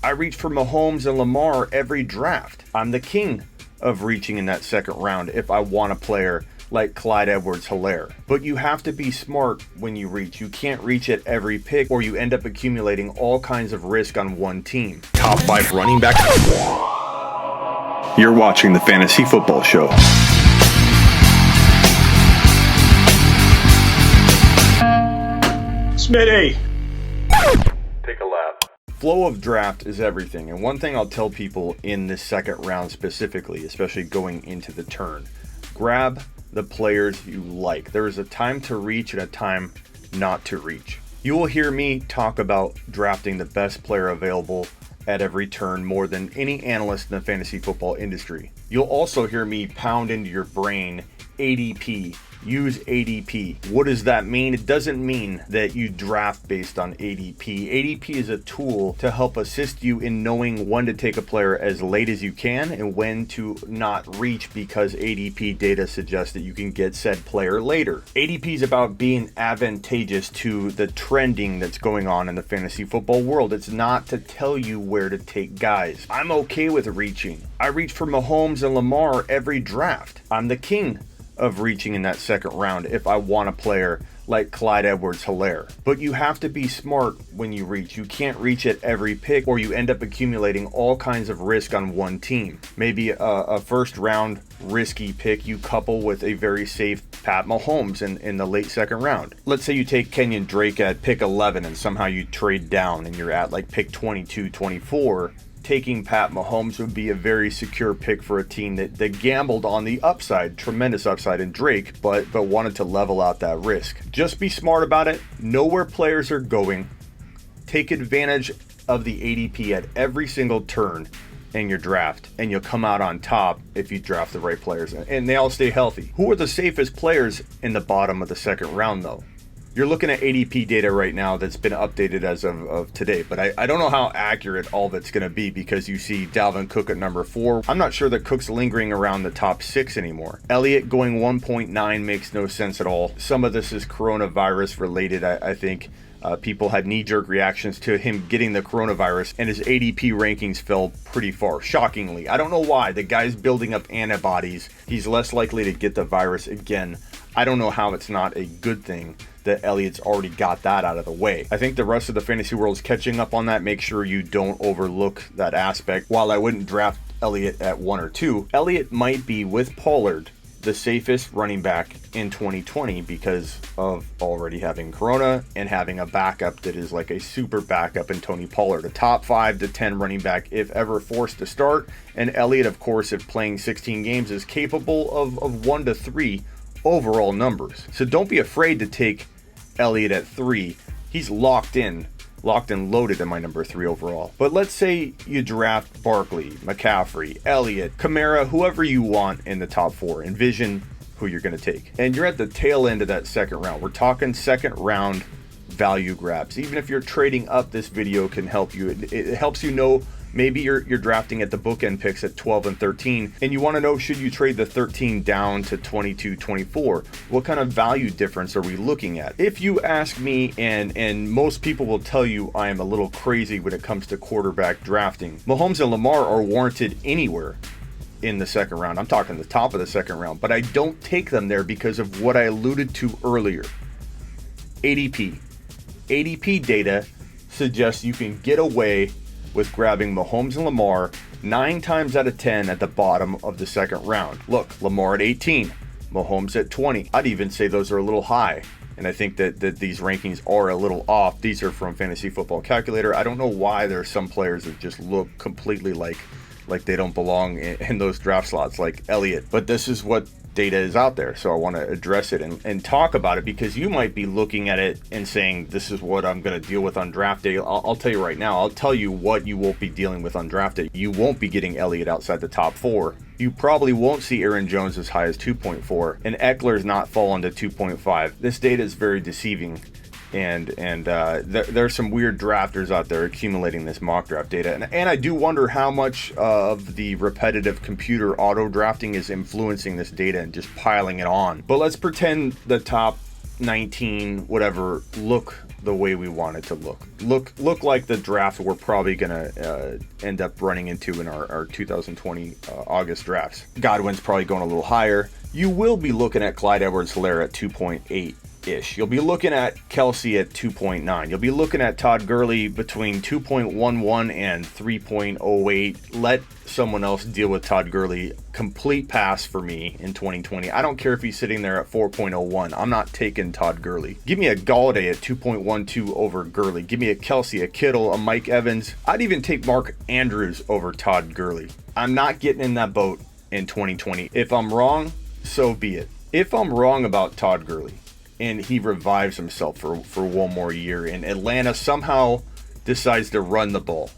I reach for Mahomes and Lamar every draft. I'm the king of reaching in that second round if I want a player like Clyde Edwards-Helaire. But you have to be smart when you reach. You can't reach at every pick or you end up accumulating all kinds of risk on one team. Top 5 running back. You're watching the Fantasy Football Show. Smitty! Take a lap. Flow of draft is everything, and one thing I'll tell people in this second round specifically, especially going into the turn, grab the players you like. There is a time to reach and a time not to reach. You will hear me talk about drafting the best player available at every turn more than any analyst in the fantasy football industry. You'll also hear me pound into your brain ADP. Use ADP. What does that mean? It doesn't mean that you draft based on ADP. ADP is a tool to help assist you in knowing when to take a player as late as you can and when to not reach, because ADP data suggests that you can get said player later. ADP is about being advantageous to the trending that's going on in the fantasy football world. It's not to tell you where to take guys. I'm okay with reaching. I reach for Mahomes and Lamar every draft. I'm the king of reaching in that second round if I want a player like Clyde Edwards-Helaire. But you have to be smart when you reach. You can't reach at every pick or you end up accumulating all kinds of risk on one team. Maybe a first round risky pick you couple with a very safe Pat Mahomes in the late second round. Let's say you take Kenyon Drake at pick 11 and somehow you trade down and you're at like pick 22, 24. Taking Pat Mahomes would be a very secure pick for a team that gambled on the upside, tremendous upside in Drake, but wanted to level out that risk. Just be smart about it. Know where players are going. Take advantage of the ADP at every single turn in your draft, and you'll come out on top if you draft the right players, and they all stay healthy. Who are the safest players in the bottom of the second round, though? You're looking at ADP data right now that's been updated as of today, but I don't know how accurate all of it's going to be because you see Dalvin Cook at number 4. I'm not sure that Cook's lingering around the top 6 anymore. Elliott going 1.9 makes no sense at all. Some of this is coronavirus related. I think people had knee-jerk reactions to him getting the coronavirus, and his ADP rankings fell pretty far, shockingly. I don't know why. The guy's building up antibodies. He's less likely to get the virus again. I don't know how it's not a good thing that Elliott's already got that out of the way. I think the rest of the fantasy world is catching up on that. Make sure you don't overlook that aspect. While I wouldn't draft Elliott at 1 or 2, Elliott might be, with Pollard, the safest running back in 2020 because of already having Corona and having a backup that is like a super backup in Tony Pollard, a top 5 to 10 running back if ever forced to start. And Elliott, of course, if playing 16 games, is capable of 1 to 3 overall numbers. So don't be afraid to take Elliott at 3. He's locked and loaded in my number 3 overall. But let's say you draft Barkley, McCaffrey, Elliott, Kamara, whoever you want in the top 4. Envision who you're going to take. And you're at the tail end of that second round. We're talking second round value grabs. Even if you're trading up, this video can help you. It helps you know. Maybe you're drafting at the bookend picks at 12 and 13, and you want to know, should you trade the 13 down to 22, 24? What kind of value difference are we looking at? If you ask me, and most people will tell you I am a little crazy when it comes to quarterback drafting, Mahomes and Lamar are warranted anywhere in the second round. I'm talking the top of the second round, but I don't take them there because of what I alluded to earlier. ADP. ADP data suggests you can get away with grabbing Mahomes and Lamar 9 times out of 10 at the bottom of the second round. Look, Lamar at 18, Mahomes at 20. I'd even say those are a little high, and I think that these rankings are a little off. These are from Fantasy Football Calculator. I don't know why there are some players that just look completely like they don't belong in those draft slots, like Elliott. But this is what data is out there, so I want to address it and talk about it, because you might be looking at it and saying, this is what I'm going to deal with on draft day. I'll tell you right now, I'll tell you what you won't be dealing with on draft day. You won't be getting Elliott outside the top 4. You probably won't see Aaron Jones as high as 2.4, and Eckler's not fallen to 2.5. This data is very deceiving. And there's some weird drafters out there accumulating this mock draft data. And I do wonder how much of the repetitive computer auto drafting is influencing this data and just piling it on. But let's pretend the top 19, whatever, look the way we want it to look like the draft we're probably gonna end up running into in our 2020 August drafts. Godwin's probably going a little higher. You will be looking at Clyde Edwards-Helaire at 2.8-ish. You'll be looking at Kelce at 2.9. You'll be looking at Todd Gurley between 2.11 and 3.08. Let someone else deal with Todd Gurley. Complete pass for me in 2020. I don't care if he's sitting there at 4.01. I'm not taking Todd Gurley. Give me a Golladay at 2.12 over Gurley. Give me a Kelce, a Kittle, a Mike Evans. I'd even take Mark Andrews over Todd Gurley. I'm not getting in that boat in 2020. If I'm wrong, so be it. If I'm wrong about Todd Gurley and he revives himself for one more year and Atlanta somehow decides to run the ball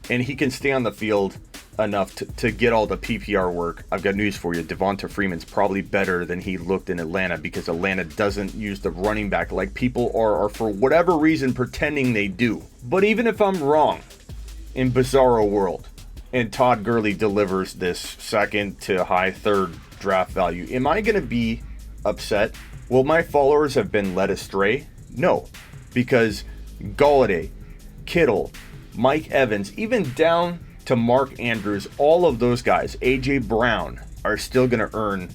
and he can stay on the field enough to get all the PPR work, I've got news for you. Devonta Freeman's probably better than he looked in Atlanta because Atlanta doesn't use the running back like people are for whatever reason pretending they do. But even if I'm wrong in Bizarro World and Todd Gurley delivers this second to high third draft value, am I going to be upset? Will my followers have been led astray? No, because Golladay, Kittle, Mike Evans, even down to Mark Andrews, all of those guys, A.J. Brown, are still going to earn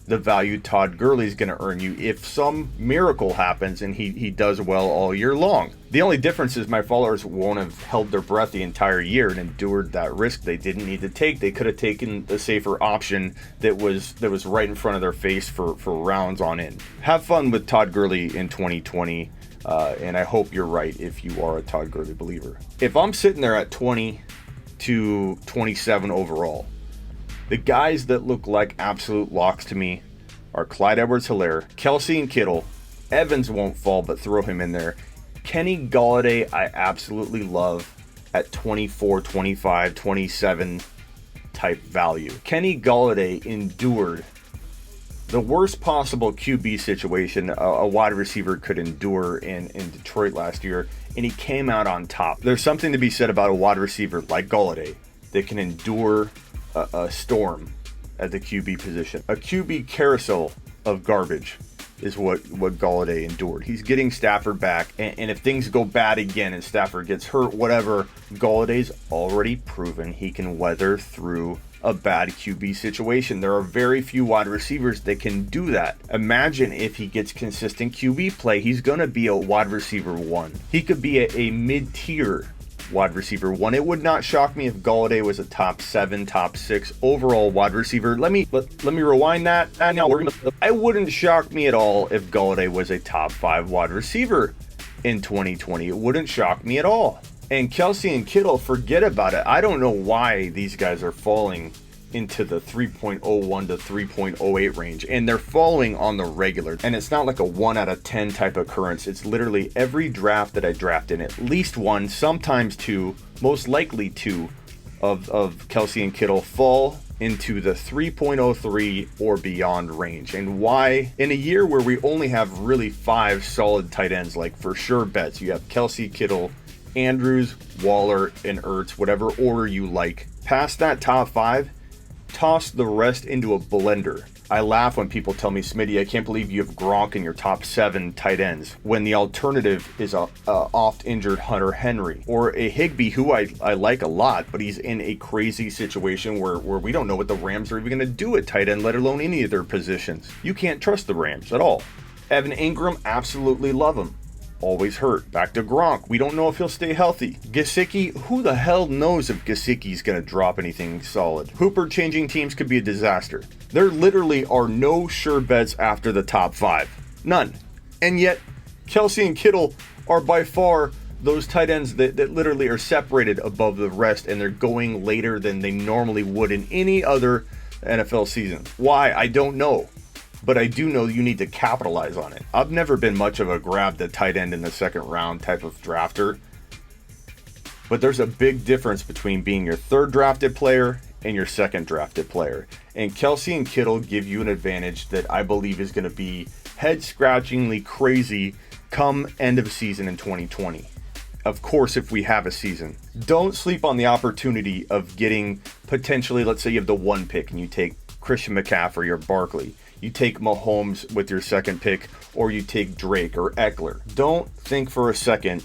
the value Todd Gurley's going to earn you if some miracle happens and he does well all year long. The only difference is my followers won't have held their breath the entire year and endured that risk they didn't need to take. They could have taken the safer option that was right in front of their face for rounds on end. Have fun with Todd Gurley in 2020, and I hope you're right if you are a Todd Gurley believer. If I'm sitting there at 20 to 27 overall, the guys that look like absolute locks to me are Clyde Edwards-Helaire, Kelce and Kittle. Evans won't fall, but throw him in there. Kenny Golladay, I absolutely love at 24, 25, 27 type value. Kenny Golladay endured the worst possible QB situation a wide receiver could endure in Detroit last year, and he came out on top. There's something to be said about a wide receiver like Golladay that can endure a storm at the QB position. A QB carousel of garbage is what Golladay endured. He's getting Stafford back, and if things go bad again and Stafford gets hurt, whatever, Galladay's already proven he can weather through a bad QB situation. There are very few wide receivers that can do that. Imagine if he gets consistent QB play, he's going to be a wide receiver one. He could be a mid-tier wide receiver one. It would not shock me if Golladay was a top 7, top 6 overall wide receiver. Let me rewind that. It wouldn't shock me at all if Golladay was a top 5 wide receiver in 2020. It wouldn't shock me at all. And Kelce and Kittle, forget about it. I don't know why these guys are falling into the 3.01 to 3.08 range, and they're falling on the regular. And it's not like a 1 out of 10 type occurrence. It's literally every draft that I draft in, at least 1, sometimes 2, most likely 2 of Kelce and Kittle fall into the 3.03 or beyond range. And why? In a year where we only have really 5 solid tight ends, like for sure bets, you have Kelce, Kittle, Andrews, Waller, and Ertz, whatever order you like. Past that top 5, toss the rest into a blender. I laugh when people tell me, Smitty, I can't believe you have Gronk in your top 7 tight ends, when the alternative is a oft-injured Hunter Henry, or a Higbee, who I like a lot, but he's in a crazy situation where we don't know what the Rams are even going to do at tight end, let alone any of their positions. You can't trust the Rams at all. Evan Ingram, absolutely love him. Always hurt. Back to Gronk. We don't know if he'll stay healthy. Gesicki, who the hell knows if Gesicki's going to drop anything solid? Hooper changing teams could be a disaster. There literally are no sure bets after the top 5. None. And yet, Kelce and Kittle are by far those tight ends that literally are separated above the rest, and they're going later than they normally would in any other NFL season. Why? I don't know. But I do know you need to capitalize on it. I've never been much of a grab the tight end in the 2nd round type of drafter. But there's a big difference between being your 3rd drafted player and your 2nd drafted player. And Kelce and Kittle give you an advantage that I believe is going to be head-scratchingly crazy come end of season in 2020. Of course, if we have a season. Don't sleep on the opportunity of getting potentially, let's say you have the 1 pick and you take Christian McCaffrey or Barkley. You take Mahomes with your 2nd pick, or you take Drake or Eckler. Don't think for a second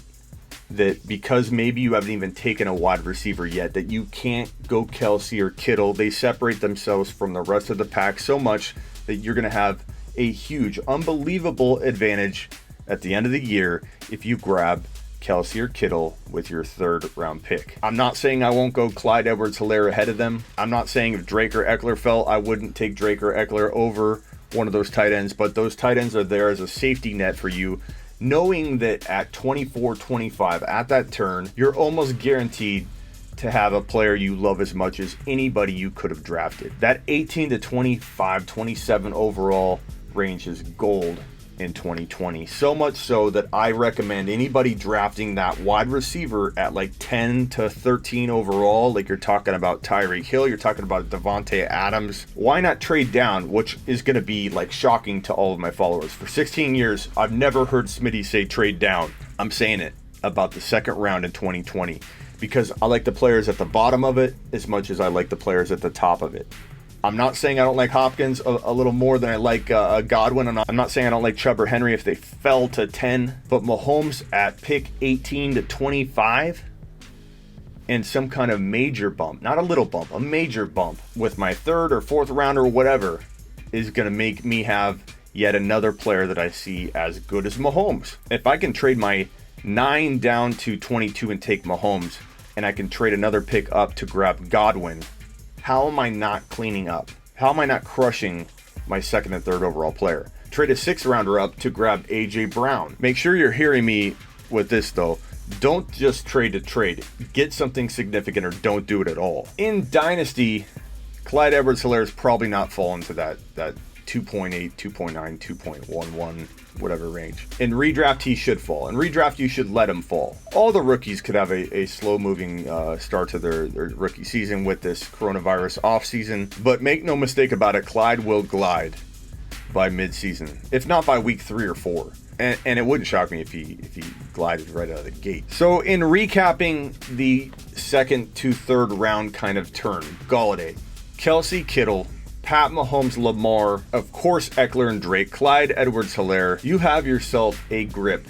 that because maybe you haven't even taken a wide receiver yet, that you can't go Kelce or Kittle. They separate themselves from the rest of the pack so much that you're going to have a huge, unbelievable advantage at the end of the year if you grab Kelce or Kittle with your 3rd round pick. I'm not saying I won't go Clyde Edwards-Helaire ahead of them. I'm not saying if Drake or Eckler fell, I wouldn't take Drake or Eckler over one of those tight ends, but those tight ends are there as a safety net for you, knowing that at 24-25, at that turn, you're almost guaranteed to have a player you love as much as anybody you could have drafted. That 18 to 25, 27 overall range is gold in 2020. So much so that I recommend anybody drafting that wide receiver at like 10 to 13 overall, like you're talking about Tyreek Hill, you're talking about Devontae Adams. Why not trade down, which is going to be like shocking to all of my followers. For 16 years, I've never heard Smitty say trade down. I'm saying it about the 2nd round in 2020 because I like the players at the bottom of it as much as I like the players at the top of it. I'm not saying I don't like Hopkins a little more than I like Godwin. I'm not saying I don't like Chubb or Henry if they fell to 10. But Mahomes at pick 18 to 25 and some kind of major bump, not a little bump, a major bump with my 3rd or 4th round or whatever is going to make me have yet another player that I see as good as Mahomes. If I can trade my 9 down to 22 and take Mahomes, and I can trade another pick up to grab Godwin, how am I not cleaning up? How am I not crushing my 2nd and 3rd overall player? Trade a 6th rounder up to grab A.J. Brown. Make sure you're hearing me with this though. Don't just trade to trade. Get something significant or don't do it at all. In Dynasty, Clyde Edwards-Helaire is probably not falling to that 2.8, 2.9, 2.11, whatever range. In redraft, he should fall. In redraft, you should let him fall. All the rookies could have a slow-moving start to their rookie season with this coronavirus offseason, but make no mistake about it, Clyde will glide by midseason, if not by week 3 or 4. And it wouldn't shock me if he glided right out of the gate. So in recapping the 2nd to 3rd round kind of turn, Golladay, Kelce, Kittle, Pat Mahomes, Lamar, of course Eckler and Drake, Clyde Edwards-Helaire, you have yourself a grip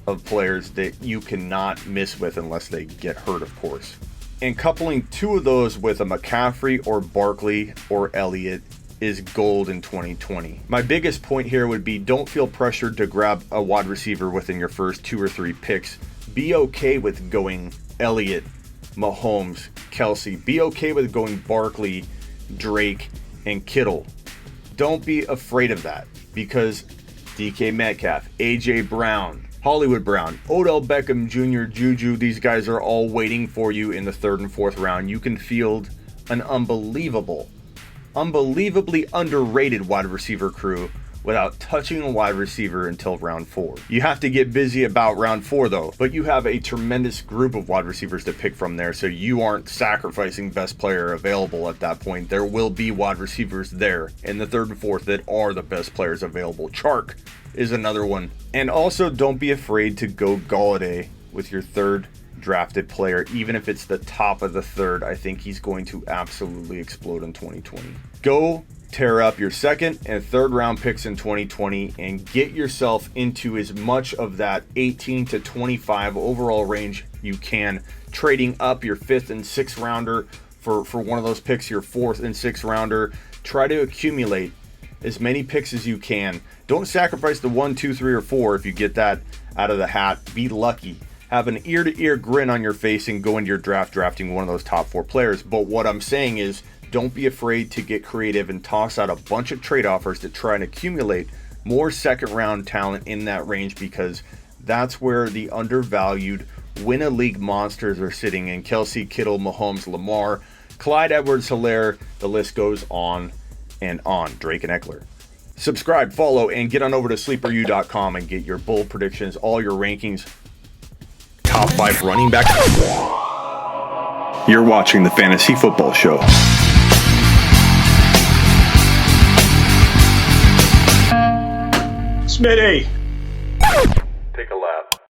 of players that you cannot miss with unless they get hurt, of course. And coupling 2 of those with a McCaffrey or Barkley or Elliott is gold in 2020. My biggest point here would be don't feel pressured to grab a wide receiver within your first 2 or 3 picks. Be okay with going Elliott, Mahomes, Kelce. Be okay with going Barkley, Drake, and Kittle. Don't be afraid of that because DK Metcalf, AJ Brown, Hollywood Brown, Odell Beckham Jr., Juju, these guys are all waiting for you in the 3rd and 4th round. You can field an unbelievably underrated wide receiver crew without touching a wide receiver until round 4. You have to get busy about round 4 though, but you have a tremendous group of wide receivers to pick from there, so you aren't sacrificing best player available at that point. There will be wide receivers there in the 3rd and 4th that are the best players available. Chark is another one. And also don't be afraid to go Golladay with your 3rd drafted player, even if it's the top of the 3rd. I think he's going to absolutely explode in 2020. Go tear up your 2nd and 3rd round picks in 2020 and get yourself into as much of that 18 to 25 overall range you can, trading up your 5th and 6th rounder for one of those picks, your 4th and 6th rounder. Try to accumulate as many picks as you can. Don't sacrifice the 1, 2, 3, or 4 if you get that out of the hat. Be lucky. Have an ear-to-ear grin on your face and go into your draft drafting one of those top 4 players. But what I'm saying is, don't be afraid to get creative and toss out a bunch of trade offers to try and accumulate more 2nd round talent in that range, because that's where the undervalued win-a-league monsters are sitting in Kelce, Kittle, Mahomes, Lamar, Clyde Edwards-Helaire, the list goes on and on, Drake and Eckler. Subscribe, follow, and get on over to sleeperu.com and get your bold predictions, all your rankings. Top 5 running back. You're watching the Fantasy Football Show. Smitty,